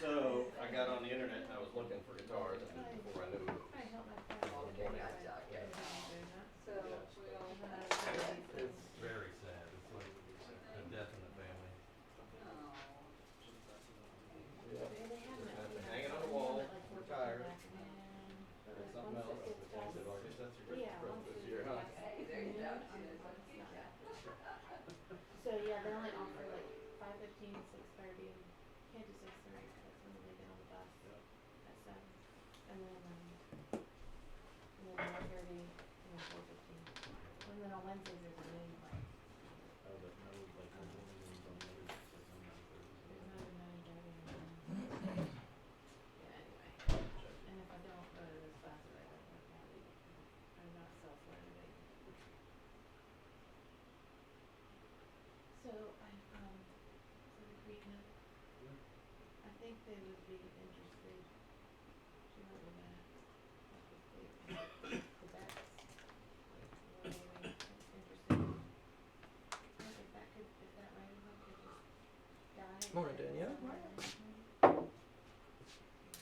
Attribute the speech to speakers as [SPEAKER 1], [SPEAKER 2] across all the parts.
[SPEAKER 1] So I got on the internet and I was looking for guitars, and before I knew it,
[SPEAKER 2] I help my friend.
[SPEAKER 1] all morning.
[SPEAKER 2] Okay. So
[SPEAKER 1] Yes.
[SPEAKER 2] we'll
[SPEAKER 3] It's very sad. It's like a death in the family.
[SPEAKER 1] Yeah.
[SPEAKER 2] They have
[SPEAKER 1] Just
[SPEAKER 2] them
[SPEAKER 1] got to
[SPEAKER 2] at,
[SPEAKER 1] hang it on the
[SPEAKER 2] they
[SPEAKER 1] wall,
[SPEAKER 2] have it like 4 o'clock in
[SPEAKER 1] retired.
[SPEAKER 2] the afternoon, but
[SPEAKER 1] Or
[SPEAKER 2] like
[SPEAKER 1] something
[SPEAKER 2] once
[SPEAKER 1] else.
[SPEAKER 2] it gets past,
[SPEAKER 1] I guess that's your
[SPEAKER 2] yeah,
[SPEAKER 1] Christmas
[SPEAKER 2] once
[SPEAKER 1] this
[SPEAKER 2] it
[SPEAKER 1] year,
[SPEAKER 2] gets
[SPEAKER 1] huh?
[SPEAKER 2] past noon, it's not happening. So yeah, they only offer like 5:15, 6:30, and can't do 6:30 because that's when they get on the bus
[SPEAKER 1] Yep.
[SPEAKER 2] at 7, and then 9:30, and then 4:15, and then on Wednesdays there's a noon class.
[SPEAKER 1] Oh, but no, like no morning rooms on the other, like no 9:30s or
[SPEAKER 2] There's
[SPEAKER 1] whatever.
[SPEAKER 2] no 9:30 or 9. Yeah, anyway. And if I don't go to those classes, I don't work out either. I'm not self-motivated. So I so the Greek note,
[SPEAKER 1] Yeah.
[SPEAKER 2] I think they would be interested. She wrote me back. The backs. Were they interested? If that could, if that writing one could just die.
[SPEAKER 4] Morning, Danielle.
[SPEAKER 2] Do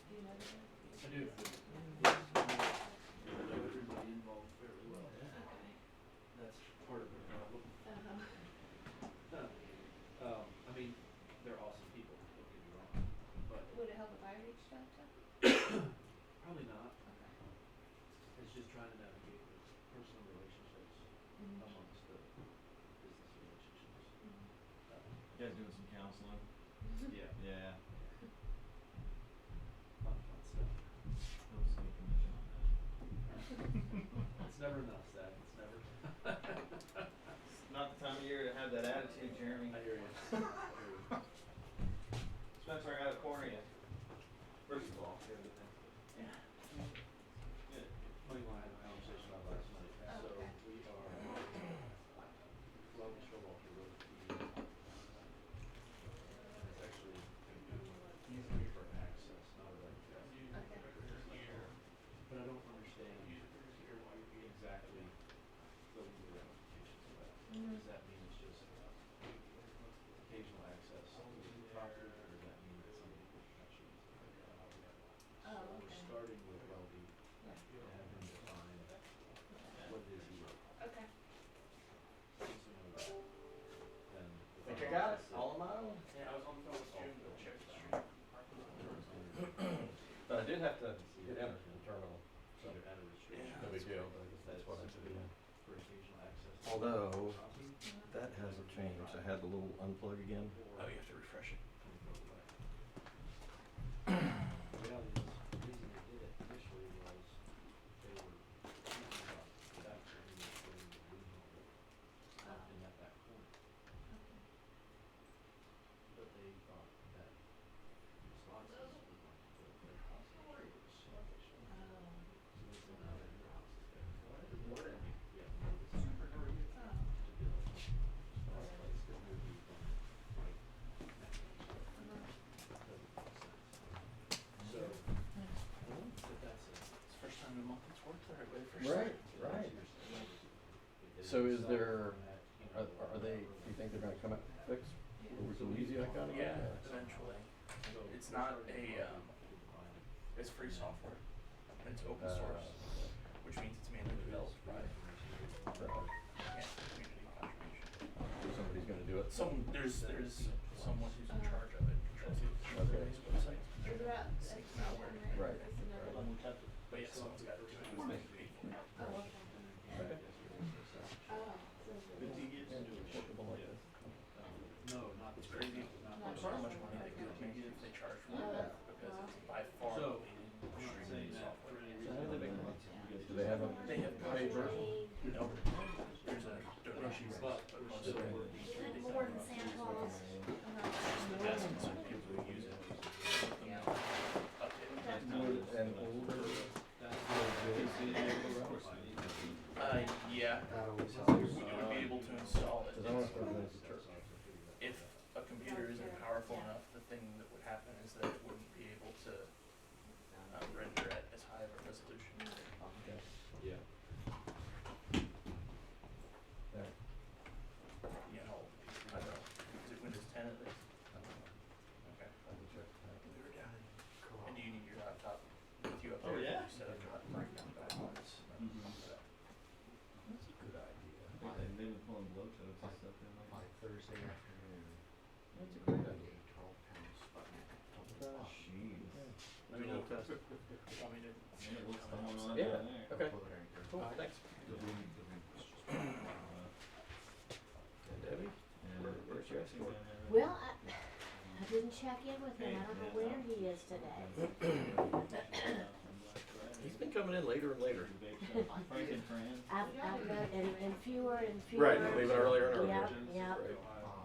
[SPEAKER 2] you know that?
[SPEAKER 5] I do.
[SPEAKER 4] Yes.
[SPEAKER 5] I know everybody involved fairly well.
[SPEAKER 2] Okay.
[SPEAKER 5] That's part of the problem. I mean, they're awesome people, don't get me wrong, but
[SPEAKER 2] Would it help if I reached out to?
[SPEAKER 5] probably not.
[SPEAKER 2] Okay.
[SPEAKER 5] It's just trying to navigate the personal relationships amongst the business relationships.
[SPEAKER 4] You guys doing some counseling?
[SPEAKER 5] Yeah,
[SPEAKER 4] Yeah.
[SPEAKER 5] fun stuff.
[SPEAKER 4] Don't see a commission on that.
[SPEAKER 5] It's never enough, Zach, it's never.
[SPEAKER 1] It's not the time of year to have that attitude, Jeremy.
[SPEAKER 5] I hear you.
[SPEAKER 1] Spencer, I got a corner you. First of all,
[SPEAKER 5] Yeah. Good. Funny one, I had a conversation about last night,
[SPEAKER 2] Oh,
[SPEAKER 5] so
[SPEAKER 2] okay.
[SPEAKER 5] we are, Logan Showalter wrote the, and it's actually easy for access, not a right to.
[SPEAKER 2] Okay.
[SPEAKER 5] But I don't understand exactly the legal ramifications of that. Does that mean it's just occasional access to the property, or does that mean that somebody could actually use it?
[SPEAKER 2] Oh,
[SPEAKER 5] So we're
[SPEAKER 2] okay.
[SPEAKER 5] starting with Welby
[SPEAKER 2] Yeah.
[SPEAKER 5] and have him define what it is he wrote.
[SPEAKER 2] Okay.
[SPEAKER 5] Once we know that, then. the
[SPEAKER 1] think I got it,
[SPEAKER 5] process of-
[SPEAKER 1] all on my own.
[SPEAKER 3] Yeah, I was on the phone with June to check the street.
[SPEAKER 1] But I did have to get in the terminal, so
[SPEAKER 5] Either add a restriction.
[SPEAKER 1] no big deal, but I guess that's what I
[SPEAKER 5] That's
[SPEAKER 1] have to do.
[SPEAKER 5] for occasional access. to
[SPEAKER 4] Although,
[SPEAKER 5] the property.
[SPEAKER 4] that hasn't changed. I had the little unplug again.
[SPEAKER 3] Oh, you have to refresh it.
[SPEAKER 5] The reality is, the reason they did it initially was they were thinking about that turning into the original building in that back corner. But they thought that the slots was going to put a very costly trailer situation. So they said, no, your house is there. We have to move this super hurry to build. Our place could move you from right next to each other. Doesn't make sense. So, but that's it.
[SPEAKER 3] It's the first time in a month it's worked the right way for
[SPEAKER 4] Right, right. So is there, are they, do you think they're gonna come out and fix Louisiana County?
[SPEAKER 3] Yeah, eventually. It's not a, it's free software, and it's open source, which means it's mainly developed by, community contribution.
[SPEAKER 4] Somebody's gonna do it.
[SPEAKER 3] There's someone who's in charge of it, controls the database website.
[SPEAKER 2] Is it about
[SPEAKER 3] Sync malware.
[SPEAKER 4] Right.
[SPEAKER 3] But yeah, someone's got to do it, who's making pay for it.
[SPEAKER 2] Oh, okay.
[SPEAKER 4] Okay.
[SPEAKER 2] Oh, so it's
[SPEAKER 5] But he gets to do it.
[SPEAKER 4] Portable like this.
[SPEAKER 5] No, not
[SPEAKER 3] It's crazy
[SPEAKER 5] not
[SPEAKER 3] how much money they give me if they charge for
[SPEAKER 2] Oh,
[SPEAKER 3] it,
[SPEAKER 2] that's
[SPEAKER 3] because
[SPEAKER 2] wow.
[SPEAKER 3] it's by far
[SPEAKER 5] So,
[SPEAKER 3] the leading
[SPEAKER 5] I'm not saying
[SPEAKER 3] streaming
[SPEAKER 5] that for
[SPEAKER 3] software.
[SPEAKER 5] any
[SPEAKER 4] So
[SPEAKER 5] reason.
[SPEAKER 4] how do they make money? Do they have a
[SPEAKER 3] They have
[SPEAKER 4] paid version?
[SPEAKER 3] No, there's a donation
[SPEAKER 5] But
[SPEAKER 3] but
[SPEAKER 5] we're
[SPEAKER 3] most
[SPEAKER 5] still
[SPEAKER 3] of it
[SPEAKER 5] working.
[SPEAKER 3] is free.
[SPEAKER 2] more than Santa Claus.
[SPEAKER 3] It's the best, and some people who use it,
[SPEAKER 2] Yeah.
[SPEAKER 3] update it.
[SPEAKER 4] And older?
[SPEAKER 3] Yeah, you would be able to install it.
[SPEAKER 4] Cause I wanna start going to church.
[SPEAKER 3] If a computer isn't powerful enough, the thing that would happen is that it wouldn't be able to render at as high of a resolution.
[SPEAKER 4] Okay.
[SPEAKER 5] Yeah.
[SPEAKER 4] There.
[SPEAKER 3] You know, I don't know, is it Windows 10 at least?
[SPEAKER 4] I don't know.
[SPEAKER 3] Okay.
[SPEAKER 4] I can check.
[SPEAKER 3] We were down in there.
[SPEAKER 5] Oh, yeah?
[SPEAKER 3] You set up the breakdown backwards.
[SPEAKER 4] That's a good idea.
[SPEAKER 5] They've been pulling blowtorches and stuff in
[SPEAKER 1] By
[SPEAKER 5] like.
[SPEAKER 1] Thursday afternoon,
[SPEAKER 4] That's a great idea.
[SPEAKER 1] 12-pound Sputnik.
[SPEAKER 5] Jeez.
[SPEAKER 3] Let me know if
[SPEAKER 4] Test.
[SPEAKER 3] want me to.
[SPEAKER 5] Yeah, what's going on
[SPEAKER 4] Yeah.
[SPEAKER 5] down there?
[SPEAKER 4] Okay.
[SPEAKER 1] Very good.
[SPEAKER 4] Cool, thanks.
[SPEAKER 1] The room was just
[SPEAKER 4] And Debbie? Where's your escort?
[SPEAKER 6] Well, I didn't check in with him. I don't know where he is today.
[SPEAKER 4] He's been coming in later and later.
[SPEAKER 5] Frank and Fran.
[SPEAKER 6] I've got, and fewer and fewer.
[SPEAKER 4] Right, and leaving earlier and earlier.
[SPEAKER 6] Yep, yep.
[SPEAKER 4] Right.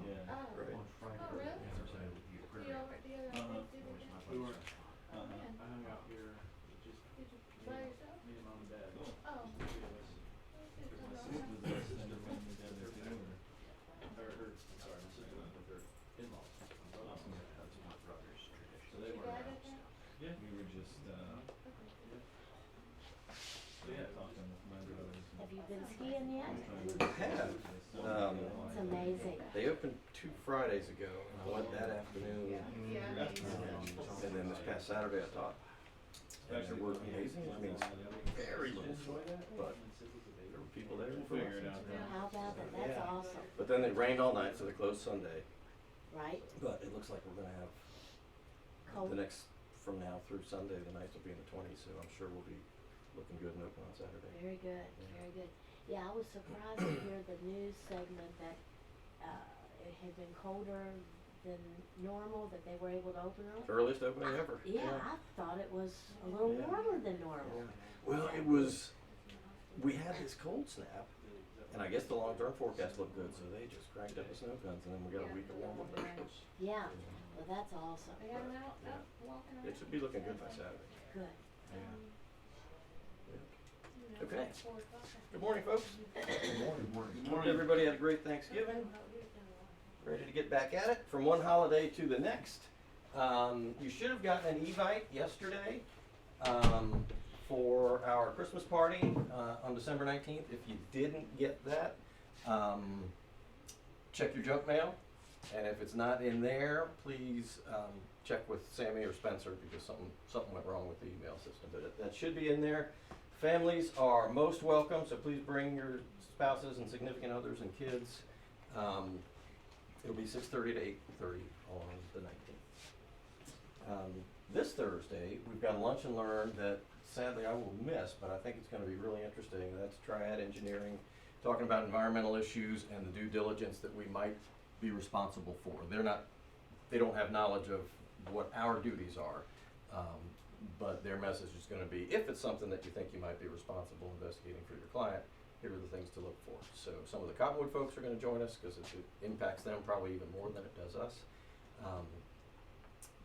[SPEAKER 5] Yeah.
[SPEAKER 2] Oh,
[SPEAKER 4] Right.
[SPEAKER 1] on Friday.
[SPEAKER 2] Oh, really?
[SPEAKER 1] Yesterday with you,
[SPEAKER 2] do you ever, do you ever
[SPEAKER 5] Uh-huh.
[SPEAKER 2] do
[SPEAKER 1] Where's my
[SPEAKER 2] that?
[SPEAKER 5] We were,
[SPEAKER 1] place?
[SPEAKER 2] Oh,
[SPEAKER 5] uh-huh.
[SPEAKER 2] man.
[SPEAKER 7] I hung out here, just
[SPEAKER 2] Did you, by yourself?
[SPEAKER 7] me and mom and dad.
[SPEAKER 5] Cool.
[SPEAKER 2] Oh.
[SPEAKER 7] Just the three of us.
[SPEAKER 2] It's
[SPEAKER 5] Was
[SPEAKER 2] just
[SPEAKER 5] this
[SPEAKER 2] a-
[SPEAKER 5] sister from the other two or?
[SPEAKER 7] Sorry, my sister went with her in-laws. My brother-in-law.
[SPEAKER 5] Awesome.
[SPEAKER 1] That's my brother's tradition.
[SPEAKER 5] So they
[SPEAKER 2] Your
[SPEAKER 5] were,
[SPEAKER 2] dad did that?
[SPEAKER 7] Yeah.
[SPEAKER 5] we were just,
[SPEAKER 7] Yeah.
[SPEAKER 5] talking with my brothers. and
[SPEAKER 6] Have you been skiing yet?
[SPEAKER 5] trying to-
[SPEAKER 4] have.
[SPEAKER 6] It's amazing.
[SPEAKER 4] They opened 2 Fridays ago, and I went that afternoon.
[SPEAKER 2] Yeah,
[SPEAKER 4] And then this past Saturday I taught. And they were amazing. I mean, it's very little, but there were people there.
[SPEAKER 5] We'll figure it out then.
[SPEAKER 6] How about that? That's
[SPEAKER 4] Yeah.
[SPEAKER 6] awesome,
[SPEAKER 4] But then it rained all night, so they closed Sunday.
[SPEAKER 6] right?
[SPEAKER 4] But it looks like we're gonna have
[SPEAKER 6] Cold.
[SPEAKER 4] the next, from now through Sunday, the nights will be in the 20s, so I'm sure we'll be looking good and open on Saturday.
[SPEAKER 6] Very good, very good. Yeah, I was surprised to hear the news segment that, it had been colder than normal, that they were able to open early.
[SPEAKER 4] Earliest opening ever.
[SPEAKER 6] Yeah, I thought it was a little
[SPEAKER 4] Yeah.
[SPEAKER 6] warmer than normal.
[SPEAKER 4] Well, it was, we had this cold snap, and I guess the long-term forecast looked good, so they just cranked up the snow guns, and then we got a week of warm weather.
[SPEAKER 6] Yeah, well, that's awesome.
[SPEAKER 2] I got him out walking around.
[SPEAKER 4] It should be looking good by Saturday.
[SPEAKER 6] Good.
[SPEAKER 4] Yeah.
[SPEAKER 2] You know,
[SPEAKER 4] Okay.
[SPEAKER 2] it's 4 o'clock.
[SPEAKER 4] Good morning, folks.
[SPEAKER 1] Good morning.
[SPEAKER 4] Hope everybody had a great Thanksgiving. Ready to get back at it from one holiday to the next. You should have gotten an Evite yesterday for our Christmas party on December 19th. If you didn't get that, check your junk mail. And if it's not in there, please check with Sammy or Spencer because something went wrong with the email system. But that should be in there. Families are most welcome, so please bring your spouses and significant others and kids. It'll be 6:30 to 8:30 on the 19th. This Thursday, we've got a lunch and learn that sadly I will miss, but I think it's gonna be really interesting. That's Triad Engineering, talking about environmental issues and the due diligence that we might be responsible for. They don't have knowledge of what our duties are, but their message is gonna be, if it's something that you think you might be responsible investigating for your client, here are the things to look for. So some of the Cottonwood folks are gonna join us, cause it impacts them probably even more than it does us.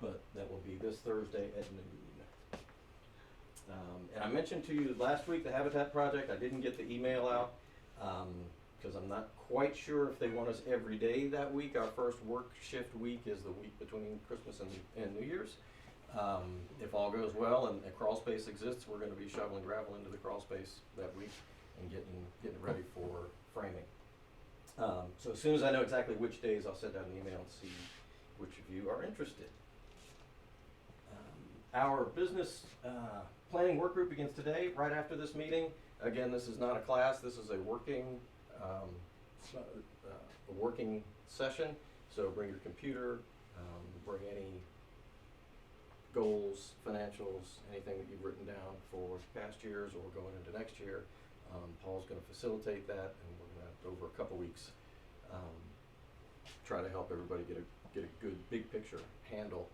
[SPEAKER 4] But that will be this Thursday at noon. And I mentioned to you last week, the Habitat Project, I didn't get the email out, cause I'm not quite sure if they want us every day that week. Our first work shift week is the week between Christmas and New Year's. If all goes well and a crawl space exists, we're gonna be shoveling gravel into the crawl space that week and getting ready for framing. So as soon as I know exactly which days, I'll send out an email and see which of you are interested. Our business planning work group begins today, right after this meeting. Again, this is not a class, this is a working session. So bring your computer, bring any goals, financials, anything that you've written down for past years or going into next year. Paul's gonna facilitate that, and we're gonna, over a couple weeks, try to help everybody get a good big picture handle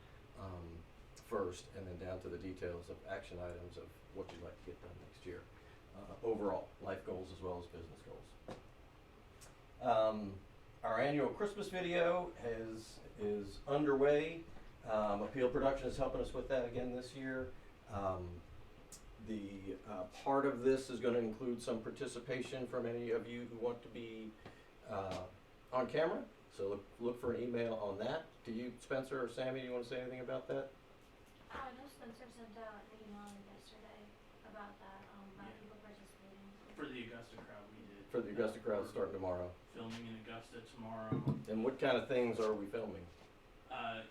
[SPEAKER 4] first, and then down to the details of action items of what you'd like to get done next year. Overall, life goals as well as business goals. Our annual Christmas video is underway. Appeal Production is helping us with that again this year. The part of this is gonna include some participation from any of you who want to be on camera. So look for an email on that. Do you, Spencer or Sammy, do you wanna say anything about that?
[SPEAKER 8] I know Spencer sent out an email yesterday about that, about people participating.
[SPEAKER 3] For the Augusta crowd, we did.
[SPEAKER 4] For the Augusta crowd starting tomorrow.
[SPEAKER 3] Filming in Augusta tomorrow.
[SPEAKER 4] And what kind of things are we filming?
[SPEAKER 3] I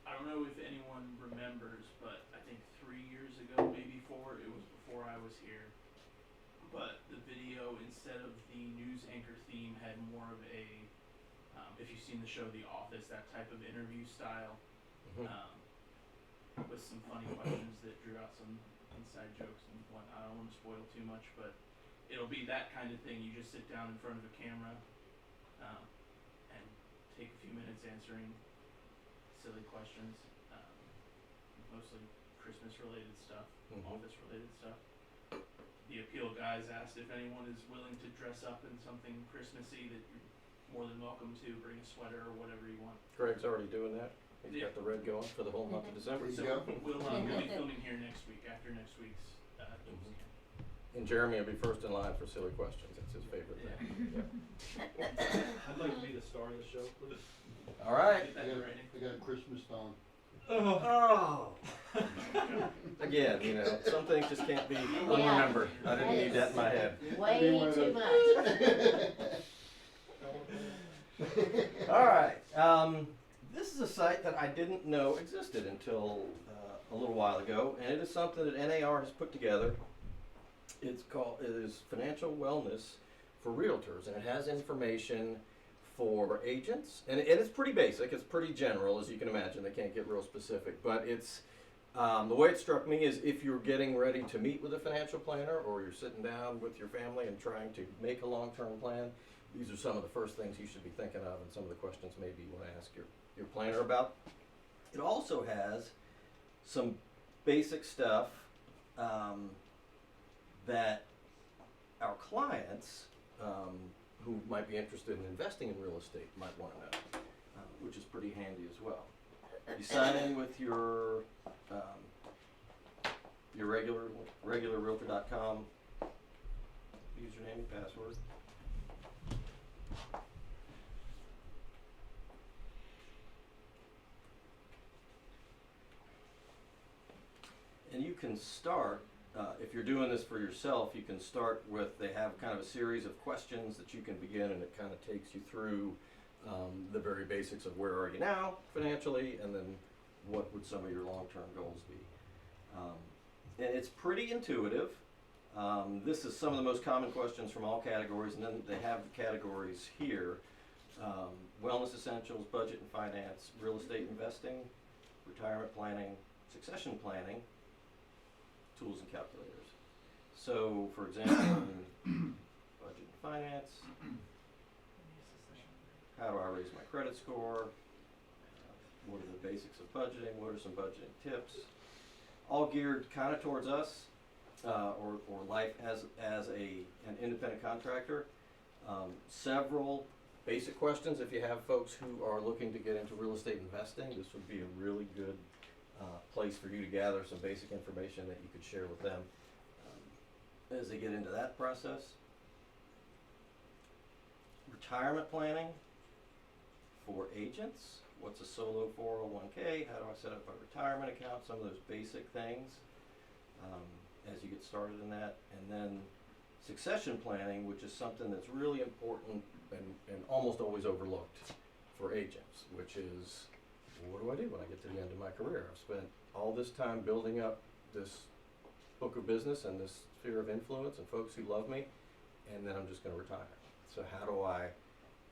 [SPEAKER 3] don't know if anyone remembers, but I think 3 3 years ago, maybe 4. It was before I was here. But the video, instead of the news anchor theme, had more of a, if you've seen the show The Office, that type of interview style,
[SPEAKER 4] Mhm.
[SPEAKER 3] with some funny questions that drew out some inside jokes and whatnot. I don't want to spoil too much, but it'll be that kind of thing. You just sit down in front of a camera and take a few minutes answering silly questions, mostly Christmas-related stuff,
[SPEAKER 4] Mhm.
[SPEAKER 3] office-related stuff. The appeal guys asked if anyone is willing to dress up in something Christmassy, that you're more than welcome to. Bring a sweater or whatever you want.
[SPEAKER 4] Greg's already doing that. He's
[SPEAKER 3] Yeah.
[SPEAKER 4] got the red going for the whole month of December.
[SPEAKER 5] There you
[SPEAKER 3] So
[SPEAKER 5] go.
[SPEAKER 3] we'll be filming here next week, after next week's
[SPEAKER 4] Mhm. And Jeremy will be first in line for silly questions. That's his favorite thing.
[SPEAKER 7] I'd like to be the star of the show, please.
[SPEAKER 4] Yeah. All right.
[SPEAKER 3] Get that in writing.
[SPEAKER 5] I got a Christmas song.
[SPEAKER 4] Oh. Again, you know, some things just can't be unremembered. I didn't need that in my head.
[SPEAKER 6] Way
[SPEAKER 5] one of
[SPEAKER 6] too
[SPEAKER 5] those.
[SPEAKER 6] much.
[SPEAKER 4] All right. This is a site that I didn't know existed until a little while ago, and it is something that NAR has put together. It is Financial Wellness for Realtors, and it has information for agents, and it's pretty basic. It's pretty general, as you can imagine. They can't get real specific, but it's the way it struck me is if you're getting ready to meet with a financial planner, or you're sitting down with your family and trying to make a long-term plan, these are some of the first things you should be thinking of, and some of the questions maybe you want to ask your planner about. It also has some basic stuff that our clients who might be interested in investing in real estate might want to know, which is pretty handy as well. You sign in with your regular realtor.com username and password. And you can start, if you're doing this for yourself, you can start with, they have kind of a series of questions that you can begin, and it kind of takes you through the very basics of where are you now financially, and then what would some of your long-term goals be. And it's pretty intuitive. This is some of the most common questions from all categories, and then they have the categories here. Wellness essentials, budget and finance, real estate investing, retirement planning, succession planning, tools and calculators. So, for example, budget and finance, how do I raise my credit score, what are the basics of budgeting, what are some budgeting tips, all geared kind of towards us, or life as an independent contractor. Several basic questions. If you have folks who are looking to get into real estate investing, this would be a really good place for you to gather some basic information that you could share with them as they get into that process. Retirement planning for agents. What's a solo 401k? How do I set up a retirement account? Some of those basic things as you get started in that. And then succession planning, which is something that's really important and almost always overlooked for agents, which is, what do I do when I get to the end of my career? I've spent all this time building up this book of business and this sphere of influence and folks who love me, and then I'm just going to retire. So how do I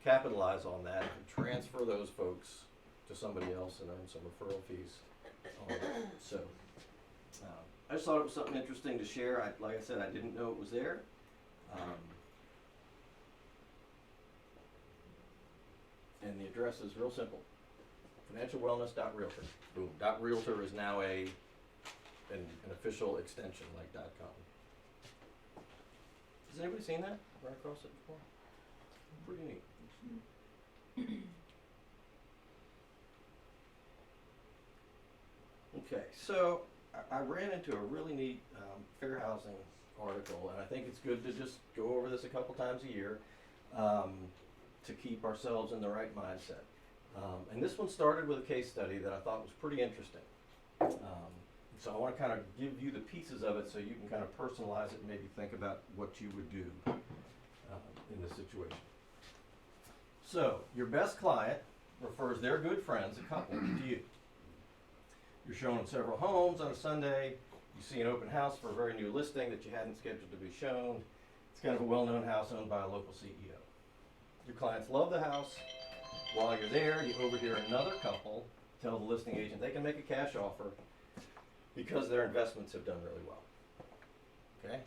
[SPEAKER 4] capitalize on that and transfer those folks to somebody else and earn some referral fees on it? So I just thought it was something interesting to share. Like I said, I didn't know it was there. And the address is real simple. financialwellness.realtor. Boom. .realtor is now an official extension like .com. Has anybody seen that? Run across it before? Pretty neat. Okay, so I ran into a really neat fair housing article, and I think it's good to just go over this a couple times a year to keep ourselves in the right mindset. And this one started with a case study that I thought was pretty interesting. So I want to kind of give you the pieces of it so you can kind of personalize it and maybe think about what you would do in this situation. So your best client refers their good friends, a couple, to you. You're showing them several homes on a Sunday. you see an open house for a very new listing that you hadn't scheduled to be shown. It's kind of a well-known house owned by a local CEO. Your clients love the house. While you're there, you overhear another couple tell the listing agent they can make a cash offer because their investments have done really well. Okay?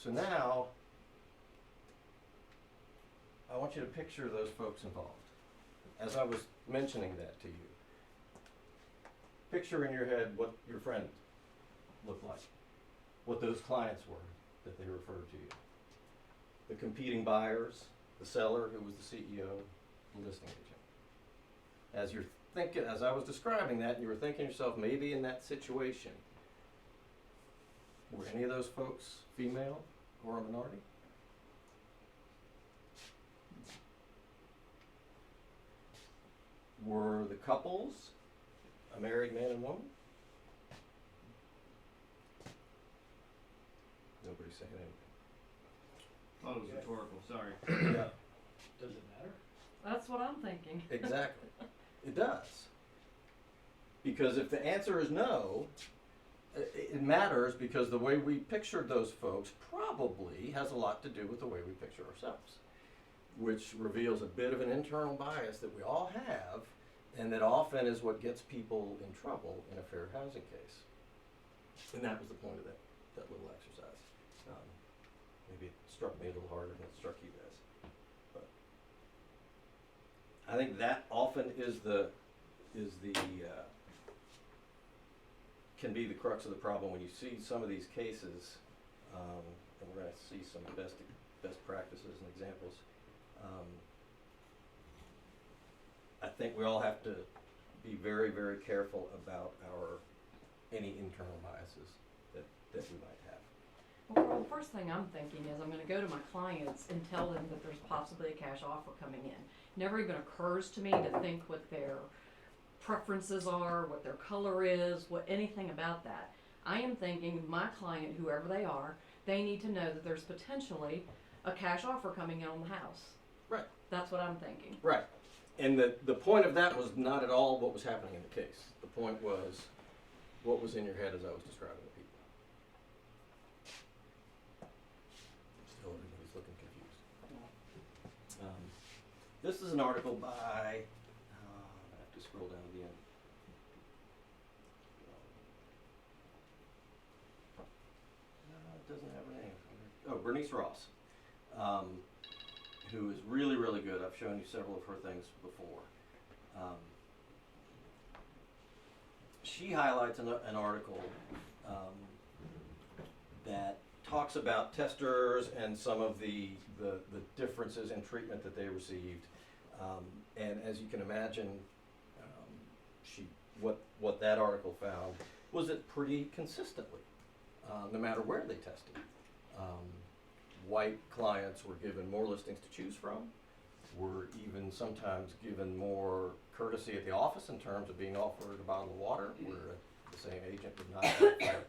[SPEAKER 4] So now, I want you to picture those folks involved. As I was mentioning that to you, picture in your head what your friend looked like, what those clients were that they referred to you. The competing buyers, the seller who was the CEO, the listing agent. As you're thinking, as I was describing that, you were thinking to yourself, maybe in that situation, were any of those folks female or a minority? Were the couples a married man and woman? Nobody's saying anything.
[SPEAKER 5] Thought it was rhetorical, sorry.
[SPEAKER 4] Yeah,
[SPEAKER 1] Does it matter?
[SPEAKER 9] That's what I'm thinking.
[SPEAKER 4] exactly. It does. Because if the answer is no, it matters because the way we pictured those folks probably has a lot to do with the way we picture ourselves, which reveals a bit of an internal bias that we all have, and that often is what gets people in trouble in a fair housing case. And that was the point of that little exercise. Maybe it struck me a little harder than it struck you guys. But I think that often is the can be the crux of the problem when you see some of these cases, and we're going to see some best practices and examples. I think we all have to be very, very careful about any internal biases that we might have.
[SPEAKER 9] Well, the first thing I'm thinking is I'm gonna go to my clients and tell them that there's possibly a cash offer coming in. Never even occurs to me to think what their preferences are, what their color is, what anything about that. I am thinking my client, whoever they are, they need to know that there's potentially a cash offer coming in on the house.
[SPEAKER 4] Right.
[SPEAKER 9] That's what I'm thinking.
[SPEAKER 4] Right. And the point of that was not at all what was happening in the case. The point was what was in your head as I was describing the people. Still everybody's looking confused. This is an article by, I have to scroll down to the end. It doesn't have her name. Oh, Bernice Ross. Who is really, really good. I've shown you several of her things before. She highlights an article that talks about testers and some of the differences in treatment that they received. And as you can imagine, what that article found was that pretty consistently, no matter where they tested, white clients were given more listings to choose from, were even sometimes given more courtesy at the office in terms of being offered a bottle of water, where the same agent would not have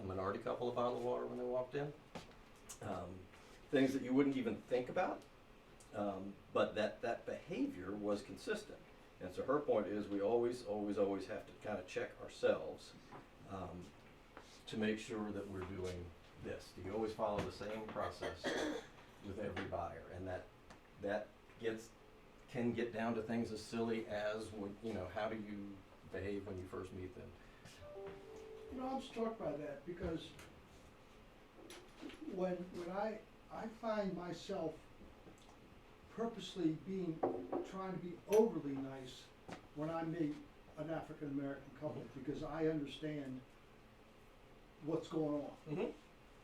[SPEAKER 4] a minority couple a bottle of water when they walked in. Things that you wouldn't even think about, but that behavior was consistent. And so her point is we always have to kind of check ourselves to make sure that we're doing this. Do you always follow the same process with every buyer? And that can get down to things as silly as how do you behave when you first meet them?
[SPEAKER 10] I'm struck by that because when I find myself purposely trying to be overly nice when I meet an African American couple because I understand what's going on.
[SPEAKER 4] Mm-hmm.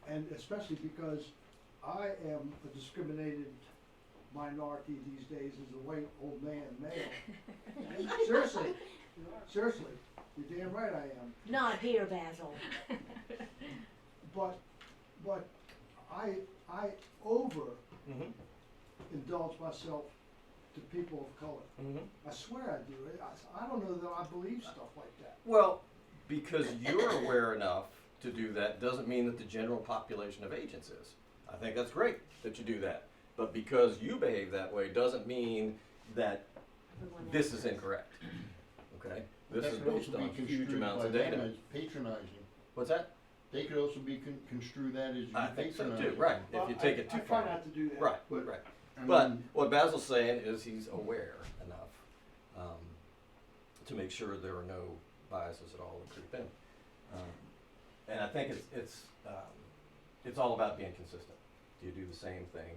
[SPEAKER 10] And especially because I am a discriminated minority these days as a white old man male. Seriously, you're damn right I am.
[SPEAKER 6] Not here, Basil.
[SPEAKER 10] But I over
[SPEAKER 4] Mm-hmm.
[SPEAKER 10] indulge myself to people of color.
[SPEAKER 4] Mm-hmm.
[SPEAKER 10] I swear I do. I don't know that I believe stuff like that.
[SPEAKER 4] Well, because you're aware enough to do that doesn't mean that the general population of agents is. I think that's great that you do that. But because you behave that way doesn't mean that
[SPEAKER 6] Everyone
[SPEAKER 4] this
[SPEAKER 6] else
[SPEAKER 4] is
[SPEAKER 6] does.
[SPEAKER 4] incorrect. Okay? This
[SPEAKER 11] That's
[SPEAKER 4] is
[SPEAKER 11] supposed
[SPEAKER 4] based
[SPEAKER 11] to be
[SPEAKER 4] on huge
[SPEAKER 11] construed
[SPEAKER 4] amounts
[SPEAKER 11] by
[SPEAKER 4] of
[SPEAKER 11] them
[SPEAKER 4] data.
[SPEAKER 11] as patronizing.
[SPEAKER 4] What's that?
[SPEAKER 11] they could also be construe that as you
[SPEAKER 4] I
[SPEAKER 11] pay
[SPEAKER 4] think so
[SPEAKER 11] some
[SPEAKER 4] too,
[SPEAKER 11] of
[SPEAKER 4] right,
[SPEAKER 10] Well,
[SPEAKER 4] if you take it too
[SPEAKER 10] I
[SPEAKER 4] far.
[SPEAKER 10] try not to do that.
[SPEAKER 4] Right,
[SPEAKER 11] But-
[SPEAKER 4] right.
[SPEAKER 11] I
[SPEAKER 4] But
[SPEAKER 11] mean,
[SPEAKER 4] what Basil's saying is he's aware enough, to make sure there are no biases at all that creep in. And I think it's all about being consistent. Do you do the same thing?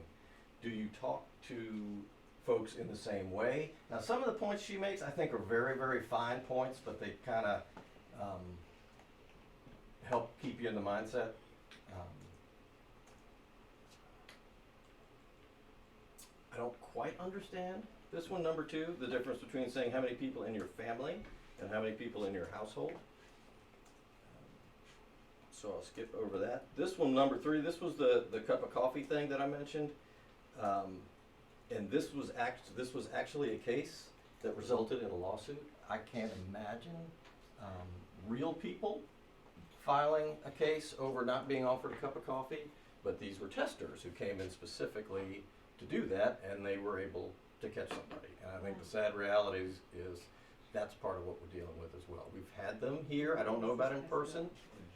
[SPEAKER 4] Do you talk to folks in the same way? Now, some of the points she makes, I think, are very, very fine points, but they kind of help keep you in the mindset. I don't quite understand this one, number 2, the difference between saying how many people in your family and how many people in your household. So I'll skip over that. This one, number 3, this was the cup of coffee thing that I mentioned. And this was actually a case that resulted in a lawsuit. I can't imagine real people filing a case over not being offered a cup of coffee, but these were testers who came in specifically to do that, and they were able to catch somebody. And I think the sad reality is that's part of what we're dealing with as well. We've had them here, I don't know about in person,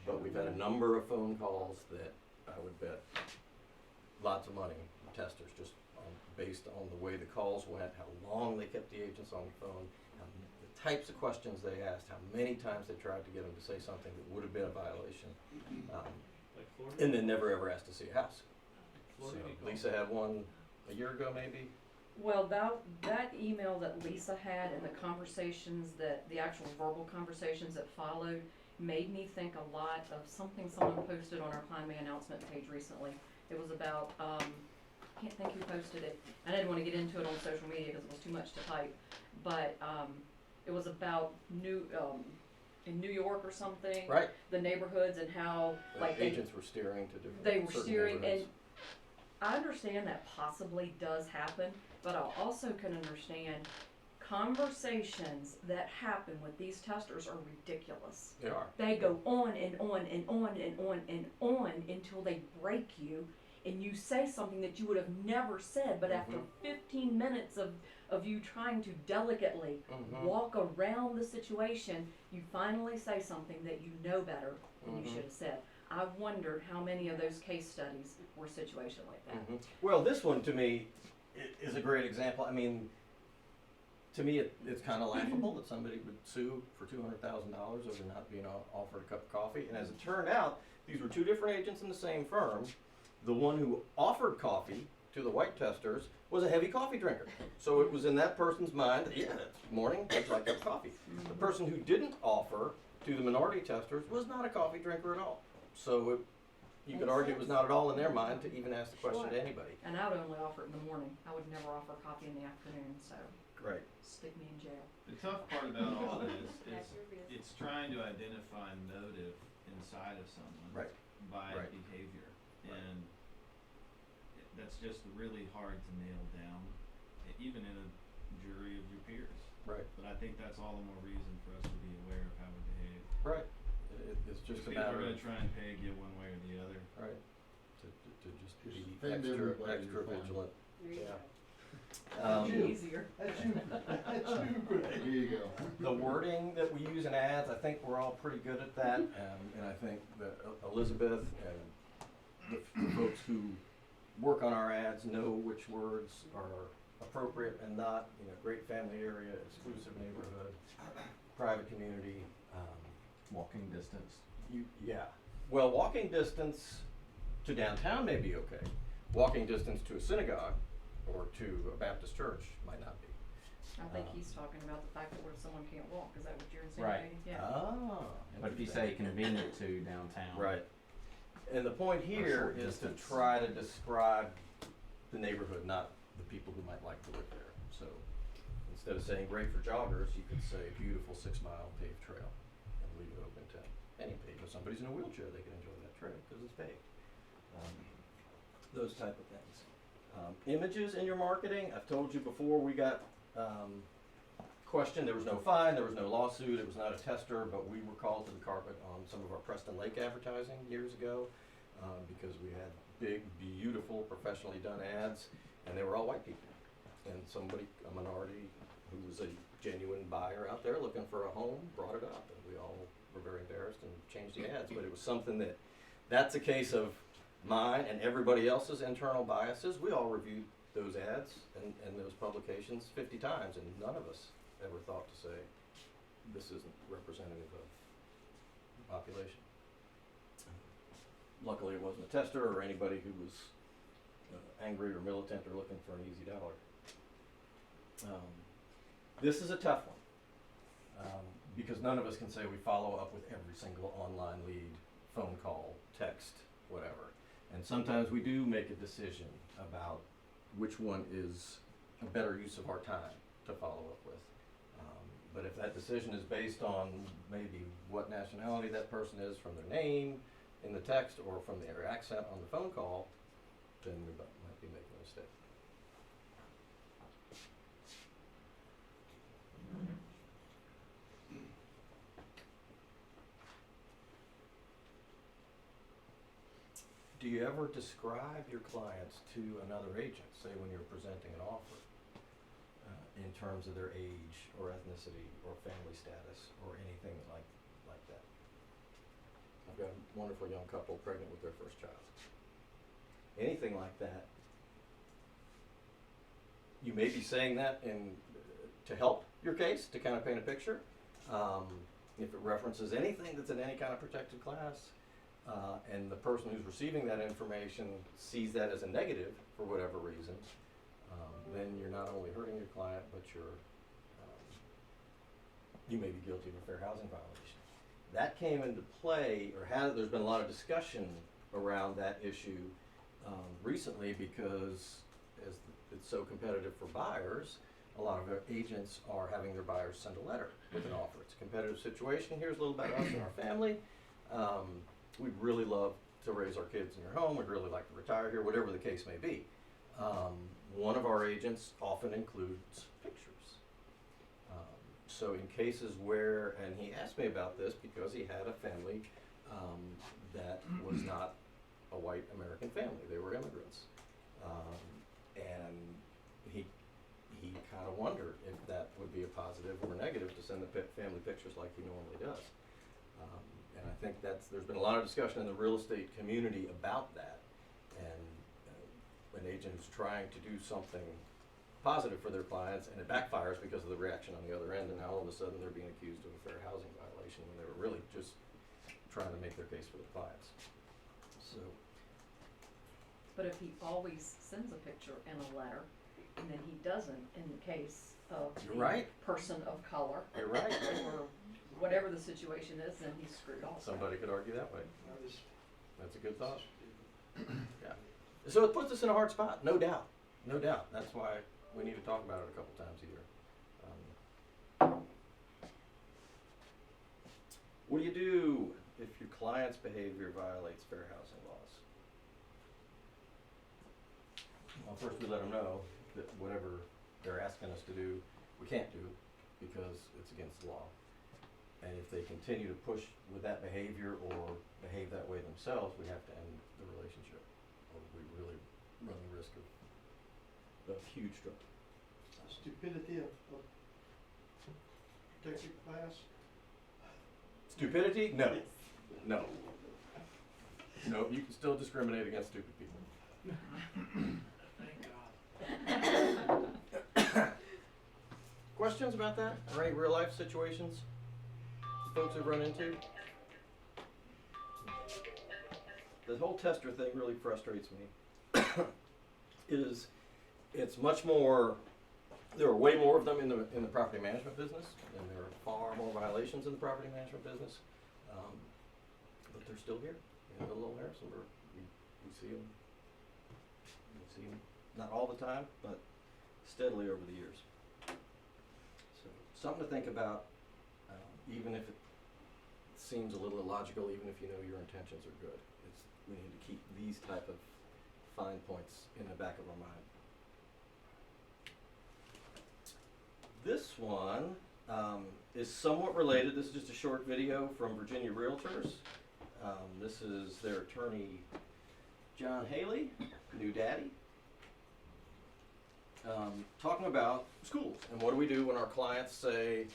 [SPEAKER 4] but we've had a number of phone calls that I would bet lots of money, testers, just based on the way the calls went, how long they kept the agents on the phone, the types of questions they asked, how many times they tried to get them to say something that would have been a violation,
[SPEAKER 1] Like Florida?
[SPEAKER 4] and then never ever asked to see a house. So
[SPEAKER 1] Florida, you call
[SPEAKER 4] Lisa had one a year ago maybe.
[SPEAKER 9] Well, that email that Lisa had and the conversations the actual verbal conversations that followed made me think a lot of something someone posted on our Plan May announcement page recently. It was about, I can't think who posted it. I didn't want to get into it on social media because it was too much to type. But it was about in New York or something.
[SPEAKER 4] Right.
[SPEAKER 9] The neighborhoods and how like
[SPEAKER 4] Agents were steering to different
[SPEAKER 9] they were
[SPEAKER 4] certain
[SPEAKER 9] steering, and
[SPEAKER 4] neighborhoods.
[SPEAKER 9] I understand that possibly does happen, but I also can understand conversations that happen with these testers are ridiculous.
[SPEAKER 4] They are.
[SPEAKER 9] They go on and on and on and on and on until they break you, and you say something that you would have never said, but after 15 minutes of you trying to delicately walk around the situation, you finally say something that you know better than you should have said. I wondered how many of those case studies were situations like that.
[SPEAKER 4] Well, this one to me is a great example. I mean, to me, it's kind of laughable that somebody would sue for $200,000 over not being offered a cup of coffee. And as it turned out, these were 2 different agents in the same firm. The one who offered coffee to the white testers was a heavy coffee drinker. So it was in that person's mind, yeah, it's morning, I'd like a cup of coffee. The person who didn't offer to the minority testers was not a coffee drinker at all. So you could argue it was not at all in their mind to even ask the question to anybody.
[SPEAKER 9] And I would only offer it in the morning. I would never offer coffee in the afternoon, so
[SPEAKER 4] Right.
[SPEAKER 9] stick me in jail.
[SPEAKER 5] The tough part about all this is it's trying to identify motive inside of someone
[SPEAKER 4] Right.
[SPEAKER 5] by
[SPEAKER 4] Right.
[SPEAKER 5] behavior,
[SPEAKER 4] Right.
[SPEAKER 5] and that's just really hard to nail down, even in a jury of your peers.
[SPEAKER 4] Right.
[SPEAKER 5] But I think that's all the more reason for us to be aware of how we behave.
[SPEAKER 4] Right. It's just a
[SPEAKER 5] People are
[SPEAKER 4] matter
[SPEAKER 5] going
[SPEAKER 4] of,
[SPEAKER 5] to try and peg you one way or the other.
[SPEAKER 4] right, to just
[SPEAKER 11] Just
[SPEAKER 4] be
[SPEAKER 11] offend
[SPEAKER 4] extra
[SPEAKER 11] everybody, you're fine.
[SPEAKER 4] vigilant.
[SPEAKER 9] Yeah.
[SPEAKER 10] you.
[SPEAKER 9] Easier.
[SPEAKER 10] That's you, that's you, Greg.
[SPEAKER 11] There you go.
[SPEAKER 4] The wording that we use in ads, I think we're all pretty good at that, and I think that Elizabeth and the folks who work on our ads know which words are appropriate and not, great family area, exclusive neighborhood, private community,
[SPEAKER 7] Walking distance.
[SPEAKER 4] yeah. Well, walking distance to downtown may be okay. Walking distance to a synagogue or to a Baptist church might not be.
[SPEAKER 9] I think he's talking about the fact that where someone can't walk. Is that what you're
[SPEAKER 7] Right.
[SPEAKER 9] insinuating? Yeah.
[SPEAKER 4] Ah.
[SPEAKER 7] But if you
[SPEAKER 4] interesting.
[SPEAKER 7] say convenient to downtown.
[SPEAKER 4] Right. And the point here
[SPEAKER 7] short
[SPEAKER 4] is to
[SPEAKER 7] distance.
[SPEAKER 4] try to describe the neighborhood, not the people who might like to live there. So instead of saying great for joggers, you could say beautiful 6-mile paved trail and leave it open to any paved. If somebody's in a wheelchair, they can enjoy that trail because it's paved. Those type of things. Images in your marketing, I've told you before, we got questioned. There was no fine, there was no lawsuit, it was not a tester, but we were called to the carpet on some of our Preston Lake advertising years ago because we had big, beautiful, professionally done ads, and they were all white people. And somebody, a minority who was a genuine buyer out there looking for a home, brought it up, and we all were very embarrassed and changed the ads. But it was something that that's a case of mine and everybody else's internal biases. We all reviewed those ads and those publications 50 times, and none of us ever thought to say, this isn't representative of the population. Luckily, it wasn't a tester or anybody who was angry or militant or looking for an easy dollar. This is a tough one, because none of us can say we follow up with every single online lead, phone call, text, whatever. And sometimes we do make a decision about which one is a better use of our time to follow up with. But if that decision is based on maybe what nationality that person is from their name in the text or from their accent on the phone call, then we might be making a mistake. Do you ever describe your clients to another agent, say when you're presenting an offer, in terms of their age or ethnicity or family status or anything like that? I've got a wonderful young couple pregnant with their first child. Anything like that, you may be saying that to help your case, to kind of paint a picture. If it references anything that's in any kind of protected class, and the person who's receiving that information sees that as a negative for whatever reason, then you're not only hurting your client, but you may be guilty of a fair housing violation. That came into play, there's been a lot of discussion around that issue recently, because as it's so competitive for buyers, a lot of agents are having their buyers send a letter with an offer. It's a competitive situation. Here's a little about us and our family. We'd really love to raise our kids in your home. We'd really like to retire here, whatever the case may be. One of our agents often includes pictures. So in cases where, and he asked me about this because he had a family that was not a white American family. They were immigrants. And he kind of wondered if that would be a positive or negative to send the family pictures like he normally does. And I think there's been a lot of discussion in the real estate community about that. And an agent is trying to do something positive for their clients, and it backfires because of the reaction on the other end, and now all of a sudden they're being accused of a fair housing violation when they were really just trying to make their case for their clients. So,
[SPEAKER 9] But if he always sends a picture and a letter, and then he doesn't in the case of
[SPEAKER 4] You're
[SPEAKER 9] the
[SPEAKER 4] right.
[SPEAKER 9] person of color,
[SPEAKER 4] You're right.
[SPEAKER 9] or whatever the situation is, then he's screwed also.
[SPEAKER 4] Somebody could argue that way. That's a good thought. Yeah. So it puts us in a hard spot, no doubt. No doubt. That's why we need to talk about it a couple times a year. What do you do if your client's behavior violates fair housing laws? Well, first we let them know that whatever they're asking us to do, we can't do because it's against the law. And if they continue to push with that behavior or behave that way themselves, we have to end the relationship, or we really run the risk of huge trouble.
[SPEAKER 10] Stupidity of protected class?
[SPEAKER 4] Stupidity? No. No. No, you can still discriminate against stupid people.
[SPEAKER 3] Thank God.
[SPEAKER 4] Questions about that? Or any real life situations folks have run into? The whole tester thing really frustrates me. It's much more, there are way more of them in the property management business, and there are far more violations in the property management business. But they're still here in Little Harrisonburg. We see them. We see them, not all the time, but steadily over the years. So something to think about, even if it seems a little illogical, even if you know your intentions are good. We need to keep these type of fine points in the back of our mind. This one is somewhat related. This is just a short video from Virginia Realtors. This is their attorney, John Haley, new daddy, talking about schools and what do we do when our clients say,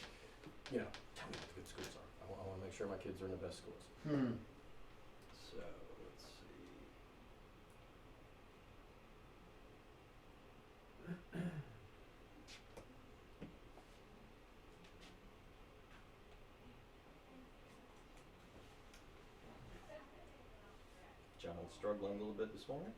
[SPEAKER 4] tell me what the good schools are. I want to make sure my kids are in the best schools. So John's struggling a little bit this morning.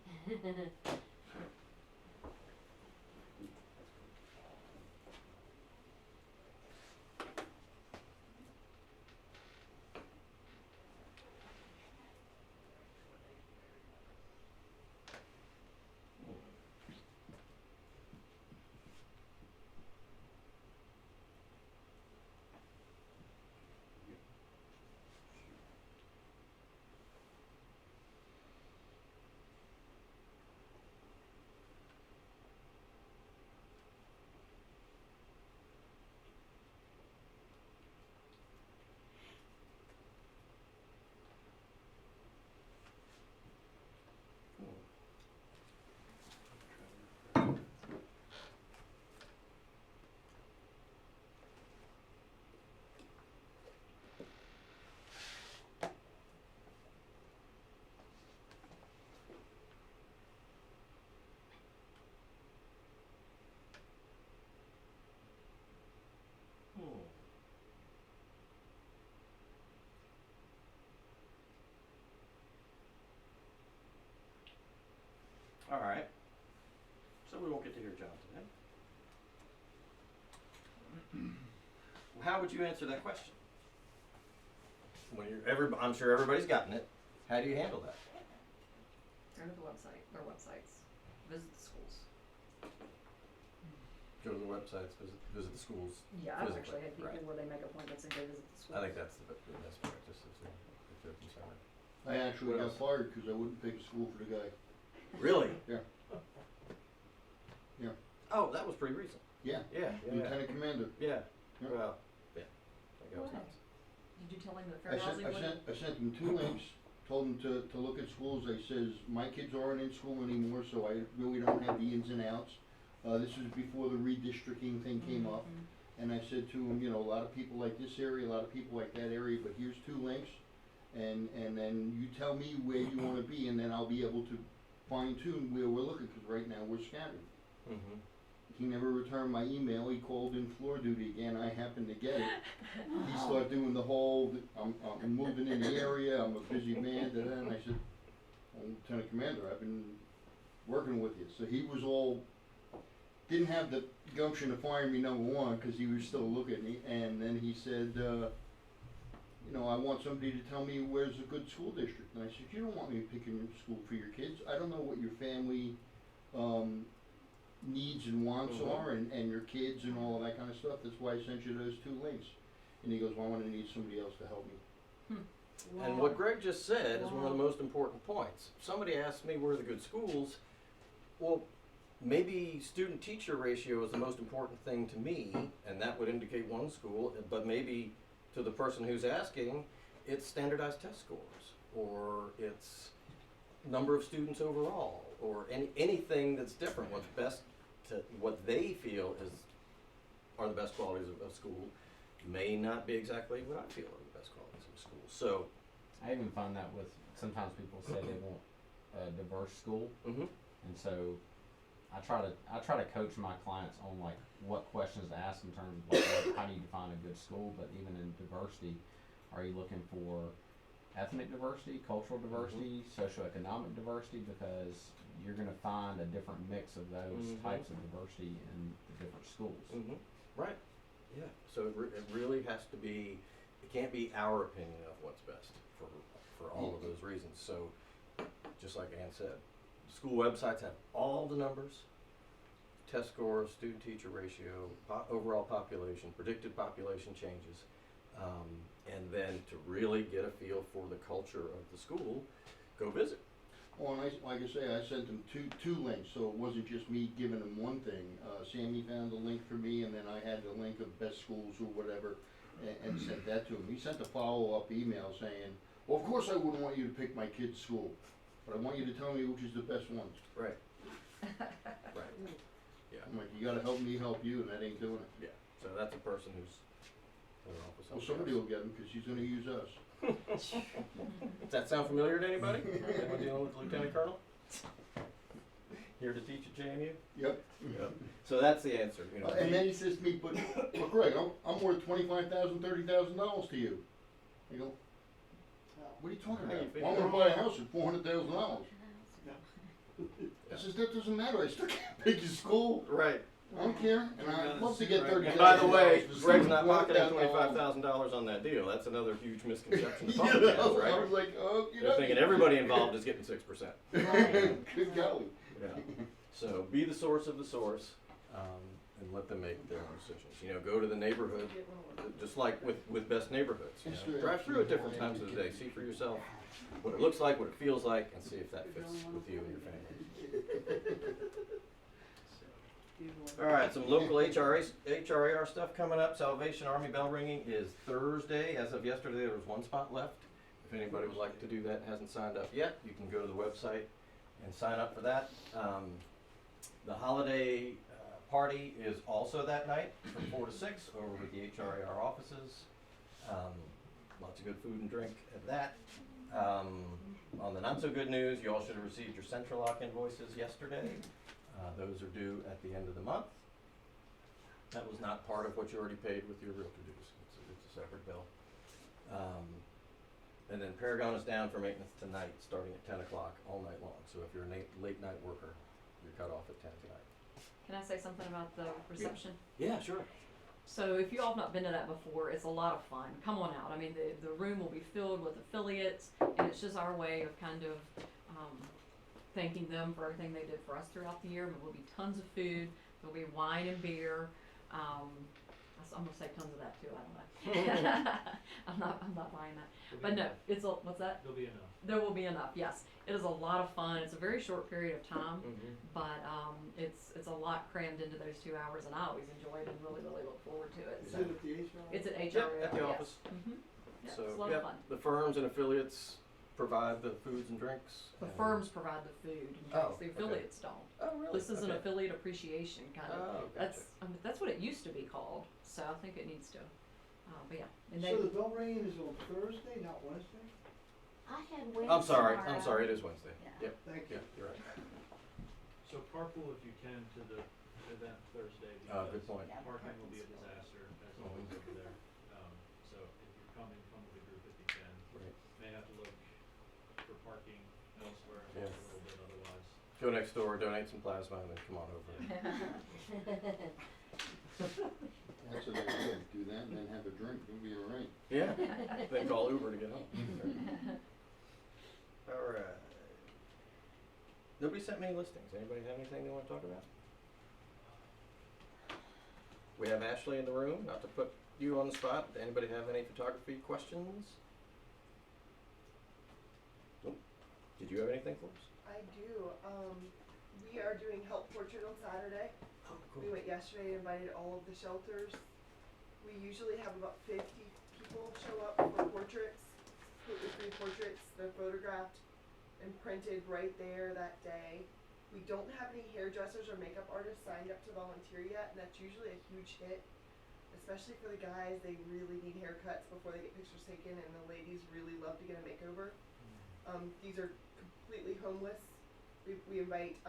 [SPEAKER 4] All right. So we won't get to hear John today. How would you answer that question? When I'm sure everybody's gotten it. How do you handle that?
[SPEAKER 9] Go to the website, their websites, visit the schools.
[SPEAKER 4] Go to the websites, visit the schools.
[SPEAKER 9] Yeah, I've
[SPEAKER 4] physically,
[SPEAKER 9] actually had people
[SPEAKER 4] right.
[SPEAKER 9] where they make appointments and go visit the schools.
[SPEAKER 4] I think that's the best practice, if you're concerned.
[SPEAKER 11] I actually
[SPEAKER 4] What
[SPEAKER 11] got
[SPEAKER 4] else?
[SPEAKER 11] fired because I wouldn't pick a school for the guy.
[SPEAKER 4] Really?
[SPEAKER 11] Yeah. Yeah.
[SPEAKER 4] Oh, that was pretty recent.
[SPEAKER 11] Yeah.
[SPEAKER 4] Yeah.
[SPEAKER 11] Lieutenant Commander.
[SPEAKER 4] Yeah.
[SPEAKER 11] Yeah.
[SPEAKER 4] Well, yeah. That goes
[SPEAKER 9] Why?
[SPEAKER 4] nuts.
[SPEAKER 9] Did you tell him that
[SPEAKER 11] I
[SPEAKER 9] fair housing would?
[SPEAKER 11] I sent him 2 links, told him to look at schools. I says, my kids aren't in school anymore, so I really don't have the ins and outs. This was before the redistricting thing came up.
[SPEAKER 9] Mhm.
[SPEAKER 11] And I said to him, you know, a lot of people like this area, a lot of people like that area, but here's 2 links. And then you tell me where you want to be, and then I'll be able to fine tune where we're looking, because right now we're scattered.
[SPEAKER 4] Mm-hmm.
[SPEAKER 11] He never returned my email. He called in floor duty again. I happened to get it. He started doing the whole, I'm moving in the area, I'm a busy man, and I said, well, Lieutenant Commander, I've been working with you. So he was all, didn't have the gumption to fire me, number one, because he was still looking. And then he said, you know, I want somebody to tell me where's a good school district. And I said, you don't want me picking a school for your kids. I don't know what your family needs and wants
[SPEAKER 4] Mhm.
[SPEAKER 11] are, and your kids and all of that kind of stuff. That's why I sent you those 2 links. And he goes, well, I'm going to need somebody else to help me.
[SPEAKER 4] And what Greg just said is one of the most important points. Somebody asked me where are the good schools. Well, maybe student-teacher ratio is the most important thing to me, and that would indicate one school, but maybe to the person who's asking, it's standardized test scores, or it's number of students overall, or anything that's different. What's best to what they feel are the best qualities of school may not be exactly what I feel are the best qualities of school. So,
[SPEAKER 5] I even find that with, sometimes people say they want a diverse school,
[SPEAKER 4] mm-hmm.
[SPEAKER 5] and so I try to coach my clients on like what questions to ask in terms of like, how do you define a good school, but even in diversity, are you looking for ethnic diversity, cultural diversity, socioeconomic diversity, because you're going to find a different mix of those types of diversity in the different schools.
[SPEAKER 4] Mm-hmm. Right. Yeah. So it really has to be. It can't be our opinion of what's best for all of those reasons. So, just like Ann said, school websites have all the numbers, test scores, student-teacher ratio, overall population, predicted population changes, and then to really get a feel for the culture of the school, go visit.
[SPEAKER 11] Oh, and like I say, I sent him two links, so it wasn't just me giving him one thing. Sammy found a link for me, and then I had the link of best schools or whatever, and sent that to him. He sent a follow-up email saying, well, of course I wouldn't want you to pick my kid's school, but I want you to tell me which is the best ones.
[SPEAKER 4] Right. Right. Yeah.
[SPEAKER 11] I'm like, you gotta help me help you, and that ain't doing it.
[SPEAKER 4] Yeah. So that's a person who's in an office.
[SPEAKER 11] Well, somebody will get him, because he's gonna use us.
[SPEAKER 4] Does that sound familiar to anybody? Anyone dealing with Lieutenant Colonel? Here to teach at JMU?
[SPEAKER 11] Yep.
[SPEAKER 4] Yep. So that's the answer. You know,
[SPEAKER 11] And then he says to me, but Greg, I'm worth $25,000, $30,000 to you. I go,
[SPEAKER 10] house.
[SPEAKER 11] What are you talking
[SPEAKER 4] How you
[SPEAKER 11] about?
[SPEAKER 4] figure
[SPEAKER 11] I'm
[SPEAKER 4] that?
[SPEAKER 11] gonna buy a house for $400,000. I says, that doesn't matter, I still can't pay your school,
[SPEAKER 4] Right.
[SPEAKER 11] I don't care, and I'd love to get
[SPEAKER 7] Right.
[SPEAKER 11] $30,000.
[SPEAKER 4] And by the way,
[SPEAKER 11] for
[SPEAKER 4] Greg's
[SPEAKER 11] something
[SPEAKER 4] not pocketing
[SPEAKER 11] $400,000.
[SPEAKER 4] $25,000 on that deal. That's another huge misconception the
[SPEAKER 11] You
[SPEAKER 4] public has,
[SPEAKER 11] know, I
[SPEAKER 4] right?
[SPEAKER 11] was like, oh, you
[SPEAKER 4] They're
[SPEAKER 11] know.
[SPEAKER 4] thinking everybody involved is getting 6%.
[SPEAKER 6] Right.
[SPEAKER 11] Good golly.
[SPEAKER 4] Yeah. So be the source of the source, and let them make their own decisions. You know, go to the neighborhood, just like with best neighborhoods. You
[SPEAKER 11] Yes,
[SPEAKER 4] know,
[SPEAKER 11] sir.
[SPEAKER 4] drive through at different times of the day, see for yourself what it looks like, what it feels like, and see if that fits with you and your family. All right, some local HRAR stuff coming up. Salvation Army bell ringing is Thursday. As of yesterday, there was one spot left. If anybody would like to do that and hasn't signed up yet, you can go to the website and sign up for that. The holiday party is also that night from 4 to 6 over at the HRAR offices. Lots of good food and drink at that. On the not so good news, you all should have received your Central Lock invoices yesterday. Those are due at the end of the month. That was not part of what you already paid with your realtor dues. It's a separate bill. And then Paragon is down for maintenance tonight, starting at 10 o'clock all night long. So if you're a late night worker, you're cut off at 10 tonight.
[SPEAKER 9] Can I say something about the reception?
[SPEAKER 4] Yeah, sure.
[SPEAKER 9] So if you all have not been to that before, it's a lot of fun. Come on out. I mean, the room will be filled with affiliates, and it's just our way of kind of thanking them for everything they did for us throughout the year. There will be tons of food. There'll be wine and beer. I'm gonna say tons of that too. I don't know. I'm not buying that. But no, it's a, what's that?
[SPEAKER 1] There'll be enough.
[SPEAKER 9] There will be enough. Yes, it is a lot of fun. It's a very short period of time, but it's a lot crammed into those 2 hours, and I always enjoy it and really look forward to it.
[SPEAKER 10] Is
[SPEAKER 9] So
[SPEAKER 10] it at the HR?
[SPEAKER 9] it's at
[SPEAKER 4] Yep,
[SPEAKER 9] HRA.
[SPEAKER 4] at the
[SPEAKER 9] yes.
[SPEAKER 4] office.
[SPEAKER 9] Yeah,
[SPEAKER 4] So,
[SPEAKER 9] it's a lot
[SPEAKER 4] yep,
[SPEAKER 9] of fun.
[SPEAKER 4] the firms and affiliates provide the foods and drinks.
[SPEAKER 9] The
[SPEAKER 4] and-
[SPEAKER 9] firms provide the food and drinks.
[SPEAKER 4] Oh,
[SPEAKER 9] The
[SPEAKER 4] okay.
[SPEAKER 9] affiliates don't.
[SPEAKER 4] Oh, really?
[SPEAKER 9] This is an
[SPEAKER 4] Okay.
[SPEAKER 9] affiliate appreciation kind of.
[SPEAKER 4] Oh, gotcha.
[SPEAKER 9] That's what it used to be called. So I think it needs to. But yeah, and they.
[SPEAKER 10] So the bell ringing is on Thursday, not Wednesday?
[SPEAKER 6] I had Wednesday.
[SPEAKER 4] I'm sorry,
[SPEAKER 6] tomorrow.
[SPEAKER 4] it is Wednesday.
[SPEAKER 6] Yeah.
[SPEAKER 4] Yep,
[SPEAKER 10] Thank you.
[SPEAKER 4] yep, you're right.
[SPEAKER 1] So carpool if you can to the event Thursday,
[SPEAKER 4] Good
[SPEAKER 1] because
[SPEAKER 4] point.
[SPEAKER 6] Yeah,
[SPEAKER 1] parking will be a
[SPEAKER 6] parking's
[SPEAKER 1] disaster, as always over there. So if you're coming, come with a group if you can.
[SPEAKER 4] Right.
[SPEAKER 1] May have to look for parking elsewhere,
[SPEAKER 4] Yeah.
[SPEAKER 1] a little bit otherwise.
[SPEAKER 4] Go next door, donate some plasma, and then come on over.
[SPEAKER 11] That's what I said, do that and then have a drink, you'll be all right.
[SPEAKER 4] Yeah, then call Uber to get home. All right. Nobody sent me any listings. Anybody have anything they want to talk about? We have Ashley in the room, not to put you on the spot. Anybody have any photography questions? Nope. Did you have anything for us?
[SPEAKER 12] I do. We are doing Help Portrait on Saturday.
[SPEAKER 4] Oh,
[SPEAKER 12] We went yesterday and invited all of the shelters. We usually have about 50 people show up for portraits, completely free portraits. They're photographed and printed right there that day. We don't have any hairdressers or makeup artists signed up to volunteer yet, and that's usually a huge hit, especially for the guys. They really need haircuts before they get pictures taken, and the ladies really love to get a makeover. These are completely homeless. We invite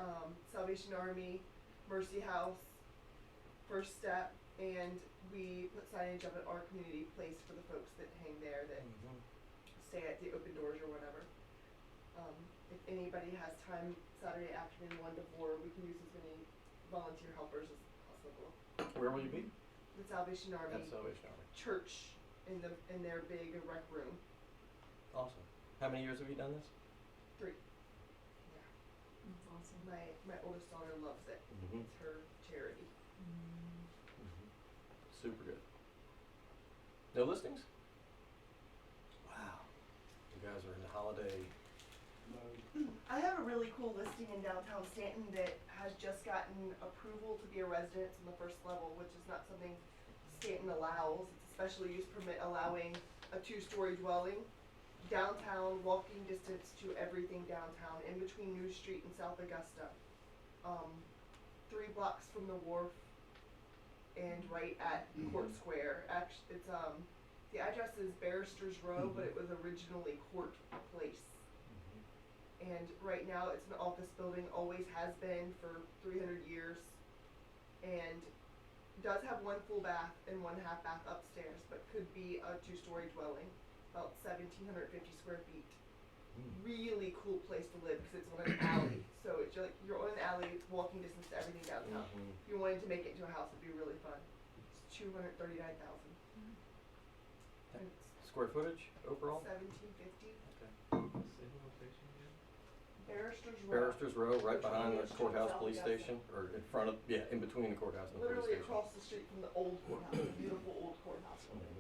[SPEAKER 12] Salvation Army, Mercy House, First Step, and we put signage up at our community place for the folks that hang there that stay at the open doors or whatever. If anybody has time Saturday afternoon 1 to 4, we can use as many volunteer helpers as possible.
[SPEAKER 4] Where will you be?
[SPEAKER 12] The Salvation Army
[SPEAKER 4] At Salvation Army.
[SPEAKER 12] Church in their big rec room.
[SPEAKER 4] Awesome. How many years have you done this?
[SPEAKER 12] 3.
[SPEAKER 9] That's awesome.
[SPEAKER 12] My oldest daughter loves it.
[SPEAKER 4] Mhm.
[SPEAKER 12] It's her charity.
[SPEAKER 4] Super good. No listings? Wow. You guys are in the holiday.
[SPEAKER 12] I have a really cool listing in downtown Stanton that has just gotten approval to be a residence on the first level, which is not something Stanton allows. It's a special use permit allowing a 2-story dwelling downtown, walking distance to everything downtown, in between New Street and South Augusta. 3 blocks from the wharf and right at Court Square. Actually, it's the address is Barrister's Row, but it was originally Court Place. And right now it's an office building, always has been for 300 years, and does have 1 full bath and 1 half bath upstairs, but could be a 2-story dwelling. about 1,750 square feet.
[SPEAKER 4] Mm.
[SPEAKER 12] Really cool place to live because it's on an alley. So it's like you're on an alley, it's walking distance to everything downtown.
[SPEAKER 4] Mhm.
[SPEAKER 12] If you wanted to make it into a house, it'd be really fun. It's 239,000. And it's
[SPEAKER 4] Square footage overall?
[SPEAKER 12] 1,750.
[SPEAKER 1] Say the location again?
[SPEAKER 12] Barrister's Row.
[SPEAKER 4] Barrister's Row, right behind the
[SPEAKER 12] Between
[SPEAKER 4] courthouse
[SPEAKER 12] South
[SPEAKER 4] police
[SPEAKER 12] Augusta.
[SPEAKER 4] station, or in front of, yeah, in between the courthouse and the police
[SPEAKER 12] Literally
[SPEAKER 4] station.
[SPEAKER 12] across the street from the old courthouse, the beautiful old courthouse building.
[SPEAKER 4] Mhm.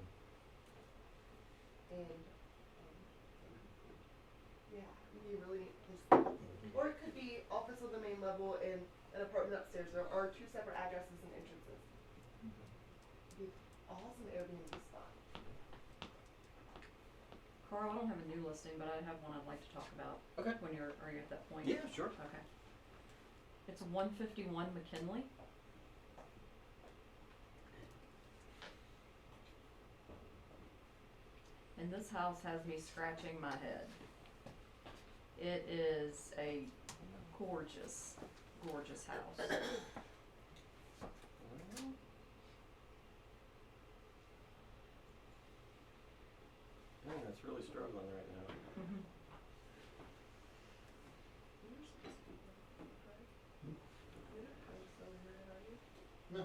[SPEAKER 12] And yeah, it'd be a really neat place.
[SPEAKER 4] Mhm.
[SPEAKER 12] Or it could be office on the main level and an apartment upstairs. There are 2 separate addresses and entrances. It'd be awesome Airbnb spot.
[SPEAKER 9] Carl, I don't have a new listing, but I have one I'd like to talk about.
[SPEAKER 4] Okay.
[SPEAKER 9] When are you at that point?
[SPEAKER 4] Yeah, sure.
[SPEAKER 9] Okay. It's 151 McKinley. And this house has me scratching my head. It is a gorgeous, gorgeous house.
[SPEAKER 4] Yeah, it's really struggling right now.
[SPEAKER 9] Mhm.
[SPEAKER 12] You're not kind of selling her yet, are you?
[SPEAKER 11] No.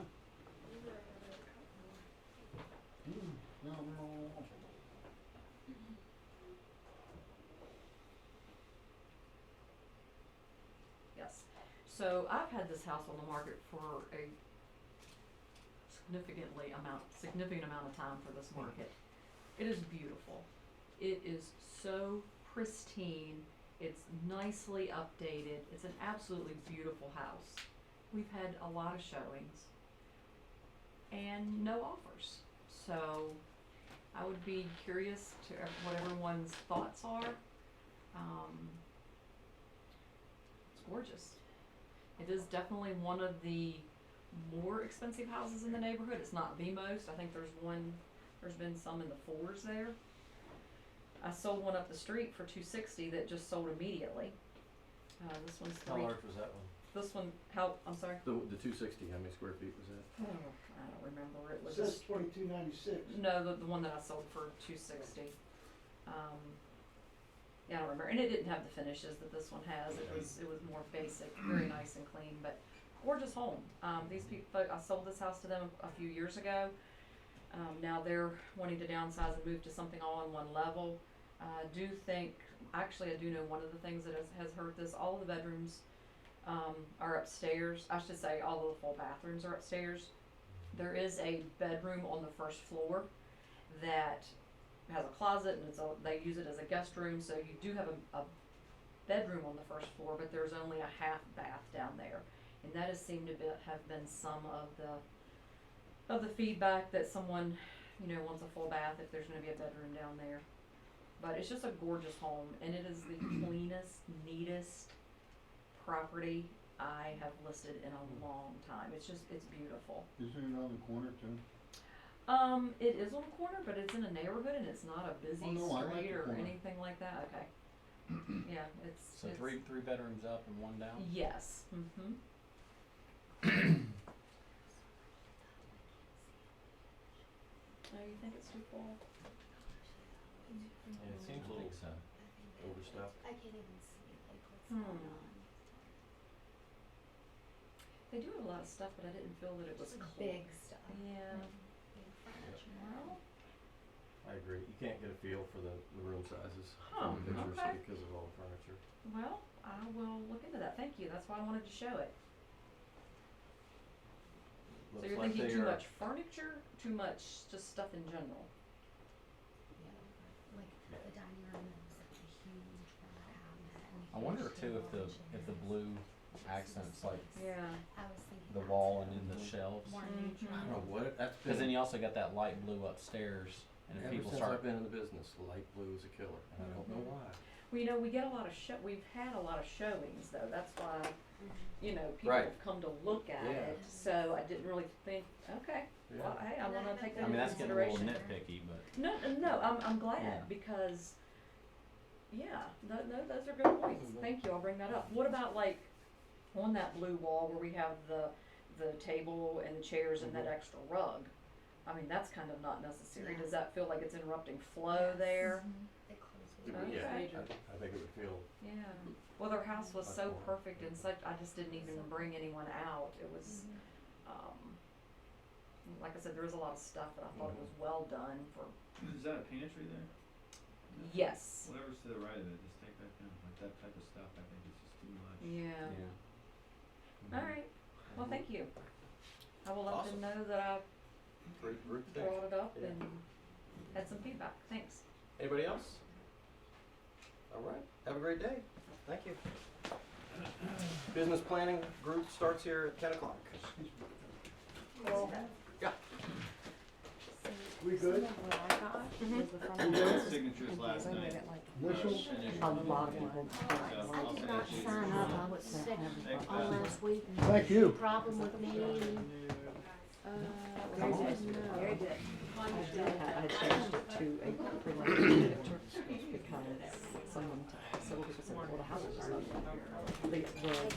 [SPEAKER 12] You were having a cup more.
[SPEAKER 11] No.
[SPEAKER 9] Yes. So I've had this house on the market for a significant amount of time for this market. It is beautiful. It is so pristine. It's nicely updated. It's an absolutely beautiful house. We've had a lot of showings and no offers. So I would be curious to what everyone's thoughts are. It's gorgeous. It is definitely one of the more expensive houses in the neighborhood. It's not the most. I think there's been some in the 4s there. I sold one up the street for $260 that just sold immediately. This one's
[SPEAKER 4] How
[SPEAKER 9] three.
[SPEAKER 4] large was that one?
[SPEAKER 9] This one, I'm sorry.
[SPEAKER 4] The 260, how many square feet was that?
[SPEAKER 9] Oh, I don't remember. It
[SPEAKER 10] It
[SPEAKER 9] was
[SPEAKER 10] says 2296.
[SPEAKER 9] no, the one that I sold for $260. Yeah, I don't remember, and it didn't have the finishes that this one has. It was more basic, very nice and clean, but gorgeous home. These people, I sold this house to them a few years ago. Now they're wanting to downsize and move to something all on one level. I do know one of the things that has hurt this. All of the bedrooms are upstairs. I should say all of the full bathrooms are upstairs. There is a bedroom on the first floor that has a closet, and they use it as a guest room, so you do have a bedroom on the first floor, but there's only a half bath down there. And that has seemed to have been some of the feedback that someone, wants a full bath if there's gonna be a bedroom down there. But it's just a gorgeous home, and it is the cleanest, neatest property I have listed in a long time. It's beautiful.
[SPEAKER 11] Isn't it on the corner too?
[SPEAKER 9] It is on a corner, but it's in a neighborhood and it's not a busy
[SPEAKER 11] Oh, no, I like
[SPEAKER 9] street
[SPEAKER 11] the
[SPEAKER 9] or
[SPEAKER 11] corner.
[SPEAKER 9] anything like that. Okay. Yeah,
[SPEAKER 5] So three bedrooms up and one down?
[SPEAKER 9] Yes. Mm-hmm. Oh, you think it's too full?
[SPEAKER 4] Yeah, it seems a little
[SPEAKER 5] so.
[SPEAKER 4] overstuffed.
[SPEAKER 6] I can't even see like what's
[SPEAKER 9] Hmm.
[SPEAKER 6] going on.
[SPEAKER 9] They do have a lot of stuff, but I didn't feel that it was
[SPEAKER 6] Just
[SPEAKER 9] clean.
[SPEAKER 6] big stuff.
[SPEAKER 9] Yeah.
[SPEAKER 6] Big furniture.
[SPEAKER 9] Well,
[SPEAKER 4] I agree. You can't get a feel for the room sizes
[SPEAKER 9] Huh,
[SPEAKER 4] from the pictures
[SPEAKER 9] okay.
[SPEAKER 4] because of all the furniture.
[SPEAKER 9] well, I will look into that. Thank you. That's why I wanted to show it. So
[SPEAKER 4] Looks
[SPEAKER 9] you're
[SPEAKER 4] like
[SPEAKER 9] thinking
[SPEAKER 4] they
[SPEAKER 9] too
[SPEAKER 4] are-
[SPEAKER 9] much furniture, too much just stuff in general.
[SPEAKER 6] Yeah, like the dining room is like a huge bar cabinet and
[SPEAKER 5] I wonder
[SPEAKER 6] huge
[SPEAKER 5] too
[SPEAKER 6] table
[SPEAKER 5] if the
[SPEAKER 6] chairs.
[SPEAKER 5] blue accents like
[SPEAKER 9] Yeah.
[SPEAKER 6] I was thinking
[SPEAKER 5] the
[SPEAKER 6] that
[SPEAKER 5] wall
[SPEAKER 6] too.
[SPEAKER 5] and in the shelves.
[SPEAKER 6] More
[SPEAKER 9] Mhm.
[SPEAKER 6] neutral.
[SPEAKER 4] I don't know what that's been.
[SPEAKER 5] Cause then you also got that light blue upstairs and if
[SPEAKER 4] Ever
[SPEAKER 5] people
[SPEAKER 4] since
[SPEAKER 5] start,
[SPEAKER 4] I've been in the business, light blue is a killer, and I don't know
[SPEAKER 9] Mhm.
[SPEAKER 4] why.
[SPEAKER 9] Well, we get a lot of we've had a lot of showings though. That's why, people
[SPEAKER 4] Right.
[SPEAKER 9] have come to look at
[SPEAKER 4] Yeah.
[SPEAKER 9] it. So I didn't really think, okay, well,
[SPEAKER 4] Yeah.
[SPEAKER 9] hey, I wanna take that
[SPEAKER 5] I mean,
[SPEAKER 9] into
[SPEAKER 5] that's getting a little
[SPEAKER 9] consideration.
[SPEAKER 5] nitpicky, but
[SPEAKER 9] No, I'm glad
[SPEAKER 5] Yeah.
[SPEAKER 9] because, no, those are good points.
[SPEAKER 4] Mhm.
[SPEAKER 9] Thank you, I'll bring that up. What about like on that blue wall where we have the table and the chairs and that
[SPEAKER 4] Mhm.
[SPEAKER 9] extra rug? I mean, that's kind of not necessary.
[SPEAKER 6] Yeah.
[SPEAKER 9] Does that feel like it's interrupting flow there?
[SPEAKER 8] It closes.
[SPEAKER 4] It would- Yeah,
[SPEAKER 9] Okay.
[SPEAKER 4] I think it would feel,
[SPEAKER 9] Yeah. Well, their house was
[SPEAKER 4] Much
[SPEAKER 9] so
[SPEAKER 4] more.
[SPEAKER 9] perfect and such, I just didn't even bring anyone out. It was, like I said, there was a lot of stuff, but I thought it was well done for,
[SPEAKER 5] Is that a pantry there?
[SPEAKER 9] yes.
[SPEAKER 5] Whatever's to the right of it, just take that down, like that type of stuff, I think is just too much.
[SPEAKER 9] Yeah.
[SPEAKER 4] yeah.
[SPEAKER 9] All right. Well, thank you. I will let
[SPEAKER 4] Awesome.
[SPEAKER 9] them know that I
[SPEAKER 4] Great group thing.
[SPEAKER 9] brought it up
[SPEAKER 4] Yeah.
[SPEAKER 9] and had some feedback. Thanks.
[SPEAKER 4] Anybody else? All right, have a great day. Thank you. Business planning group starts here at 10 o'clock. Yeah.
[SPEAKER 10] We good?
[SPEAKER 2] What I got
[SPEAKER 9] Mhm.
[SPEAKER 2] was the front
[SPEAKER 10] We
[SPEAKER 2] of the
[SPEAKER 10] good?
[SPEAKER 2] house.
[SPEAKER 5] Signatures last
[SPEAKER 2] So I
[SPEAKER 5] night.
[SPEAKER 2] made it like
[SPEAKER 10] Initials?
[SPEAKER 6] A lot of people. I did not sign up, I was sick all last week.
[SPEAKER 10] Thank you.
[SPEAKER 6] Problem with me,
[SPEAKER 2] very good. Very good.
[SPEAKER 9] I changed it to a preliminary picture because several people said, well, the house is just not here.
[SPEAKER 6] take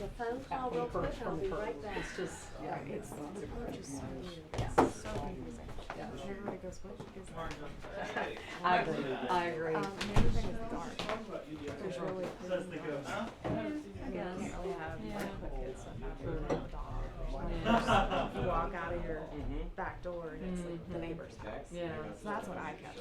[SPEAKER 6] a phone call real quick, I'll be right back.
[SPEAKER 9] It's just, yeah, it's not super.
[SPEAKER 2] Just so weird.
[SPEAKER 9] Yeah.
[SPEAKER 2] So confusing.
[SPEAKER 9] Yeah.
[SPEAKER 2] Everybody goes, what is that?
[SPEAKER 9] I agree, I agree.
[SPEAKER 2] And everything is dark. There's really,
[SPEAKER 9] I guess.
[SPEAKER 2] can't really have
[SPEAKER 9] Yeah.
[SPEAKER 2] like the kids stuff out there, the dog. You walk out of your
[SPEAKER 4] Mm-hmm.
[SPEAKER 2] back door and it's like the neighbor's house.
[SPEAKER 9] Yeah.
[SPEAKER 2] So that's what I kept